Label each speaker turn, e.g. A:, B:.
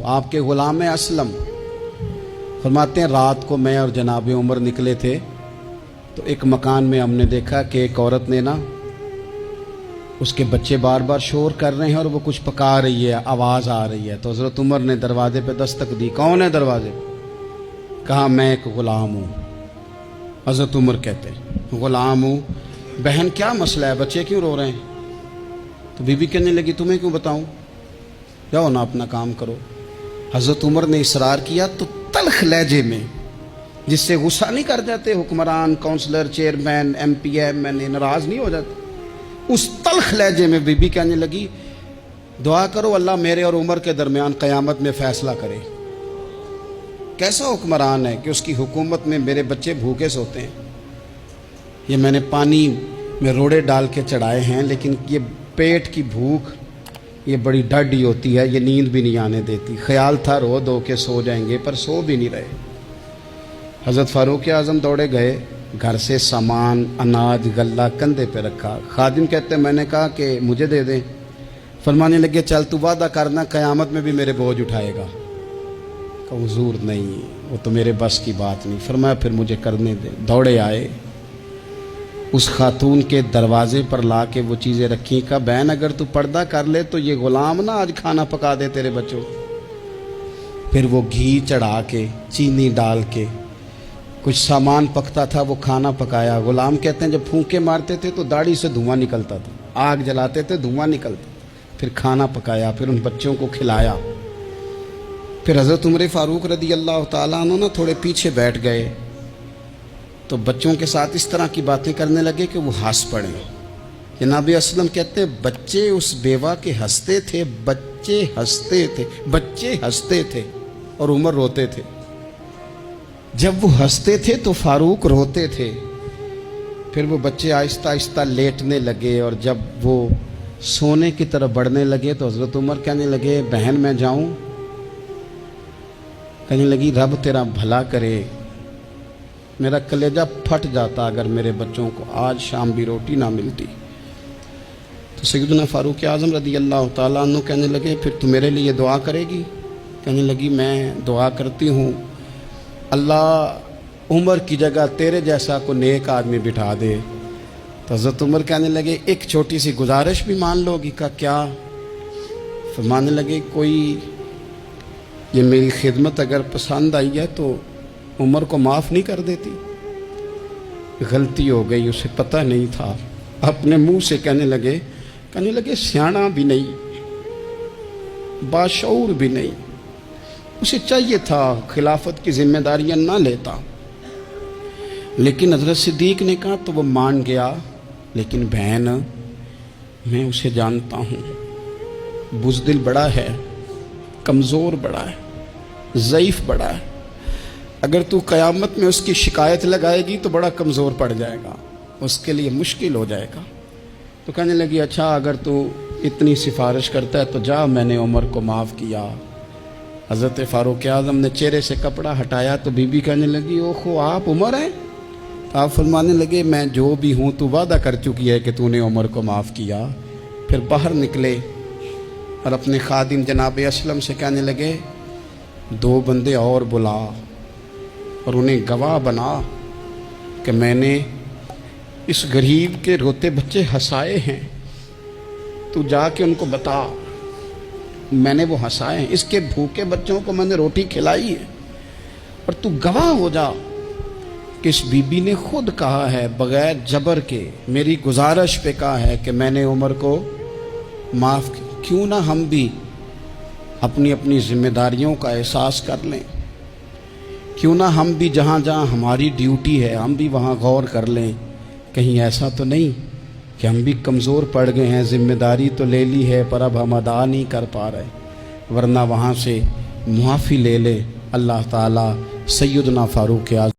A: تو آپ کے غلام اسلم فرماتے ہیں رات کو میں اور جناب عمر نکلے تھے تو ایک مکان میں ہم نے دیکھا کہ ایک عورت نے نا اس کے بچے بار بار شور کر رہے ہیں اور وہ کچھ پکا رہی ہے، آواز آ رہی ہے۔ تو حضرت عمر نے دروازے پہ دستک دی، کون ہے دروازے پہ؟ کہا میں ایک غلام ہوں۔ حضرت عمر کہتے ہیں غلام ہوں، بہن کیا مسئلہ ہے، بچے کیوں رو رہے ہیں؟ تو بی بی کہنے لگی تمہیں کیوں بتاؤں، جاؤ نا اپنا کام کرو۔ حضرت عمر نے اصرار کیا تو تلخ لہجے میں، جس سے غصہ نہیں کر جاتے حکمران، councillor, chairman, M P M N A ناراض نہیں ہو جاتے، اس تلخ لہجے میں بی بی کہنے لگی دعا کرو اللہ میرے اور عمر کے درمیان قیامت میں فیصلہ کرے۔ کیسا حکمران ہے کہ اس کی حکومت میں میرے بچے بھوکے سوتے ہیں، یہ میں نے پانی میں روڑے ڈال کے چڑھائے ہیں، لیکن یہ پیٹ کی بھوک یہ بڑی ڈاڈی ہوتی ہے، یہ نیند بھی نہیں آنے دیتی۔ خیال تھا رو دو کے سو جائیں گے پر سو بھی نہیں رہے۔ حضرت فاروق اعظم دوڑے گئے، گھر سے سامان، اناج، غلہ کندھے پہ رکھا۔ خادم کہتے میں نے کہا کہ مجھے دے دیں، فرمانے لگے چل تو وعدہ کرنا قیامت میں بھی میرے بوجھ اٹھائے گا۔ کہ حضور نہیں، وہ تو میرے بس کی بات نہیں۔ فرمایا پھر مجھے کرنے دیں۔ دوڑے آئے، اس خاتون کے دروازے پر لا کے وہ چیزیں رکھی، کہا بہن اگر تو پردہ کر لے تو یہ غلام نا آج کھانا پکا دے تیرے بچوں۔ پھر وہ گھی چڑھا کے، چینی ڈال کے، کچھ سامان پکتا تھا وہ کھانا پکایا۔ غلام کہتے ہیں جب پھونکے مارتے تھے تو داڑھی سے دھواں نکلتا تھا، آگ جلاتے تھے دھواں نکلتا، پھر کھانا پکایا، پھر ان بچوں کو کھلایا۔ پھر حضرت عمر فاروق رضی اللہ تعالیٰ عنہ نا تھوڑے پیچھے بیٹھ گئے تو بچوں کے ساتھ اس طرح کی باتیں کرنے لگے کہ وہ ہنس پڑے۔ جناب اسلم کہتے ہیں بچے اس بیوہ کے ہنستے تھے، بچے ہنستے تھے اور عمر روتے تھے۔ جب وہ ہنستے تھے تو فاروق روتے تھے۔ پھر وہ بچے آہستہ آہستہ لیٹنے لگے اور جب وہ سونے کی طرف بڑھنے لگے تو حضرت عمر کہنے لگے بہن میں جاؤں؟ کہنے لگی رب تیرا بھلا کرے، میرا کلیجہ پھٹ جاتا اگر میرے بچوں کو آج شام بھی روٹی نہ ملتی۔ تو سیدنا فاروق اعظم رضی اللہ تعالیٰ عنہ کہنے لگے پھر تو میرے لیے دعا کرے گی؟ کہنے لگی میں دعا کرتی ہوں اللہ عمر کی جگہ تیرے جیسا کو نیک آدمی بٹھا دے۔ تو حضرت عمر کہنے لگے ایک چھوٹی سی گزارش بھی مان لو گی؟ کا کیا؟ فرمانے لگے کوئی یہ میری خدمت اگر پسند آئی ہے تو عمر کو معاف نہیں کر دیتی؟ غلطی ہو گئی، اسے پتہ نہیں تھا، اپنے منہ سے کہنے لگے سیاںا بھی نہیں، باشعور بھی نہیں، اسے چاہیے تھا خلافت کی ذمہ داریاں نہ لیتا۔ لیکن حضرت صدیق نے کہا تو وہ مان گیا، لیکن بہن میں اسے جانتا ہوں، بزدل بڑا ہے، کمزور بڑا ہے، ضعیف بڑا ہے، اگر تو قیامت میں اس کی شکایت لگائے گی تو بڑا کمزور پڑ جائے گا، اس کے لیے مشکل ہو جائے گا۔ تو کہنے لگی اچھا اگر تو اتنی سفارش کرتا ہے تو جا، میں نے عمر کو معاف کیا۔ حضرت فاروق اعظم نے چہرے سے کپڑا ہٹایا تو بی بی کہنے لگی اوہو آپ عمر ہیں؟ آپ فرمانے لگے میں جو بھی ہوں تو وعدہ کر چکی ہے کہ تو نے عمر کو معاف کیا۔ پھر باہر نکلے اور اپنے خادم جناب اسلم سے کہنے لگے 2 بندے اور بلا اور انہیں گواہ بنا کہ میں نے اس غریب کے روتے بچے ہنسائے ہیں، تو جا کے ان کو بتا میں نے وہ ہنسائے ہیں، اس کے بھوکے بچوں کو میں نے روٹی کھلائی ہے، اور تو گواہ ہو جا کہ اس بی بی نے خود کہا ہے بغیر جبر کے، میری گزارش پہ کہا ہے کہ میں نے عمر کو معاف کیا۔ کیوں نہ ہم بھی اپنی اپنی ذمہ داریوں کا احساس کر لیں، کیوں نہ ہم بھی جہاں جہاں ہماری ڈیوٹی ہے ہم بھی وہاں غور کر لیں، کہیں ایسا تو نہیں کہ ہم بھی کمزور پڑ گئے ہیں، ذمہ داری تو لے لی ہے پر اب ہم ادا نہیں کر پا رہے، ورنہ وہاں سے معافی لے لے۔ اللہ تعالیٰ سیدنا فاروق اعظم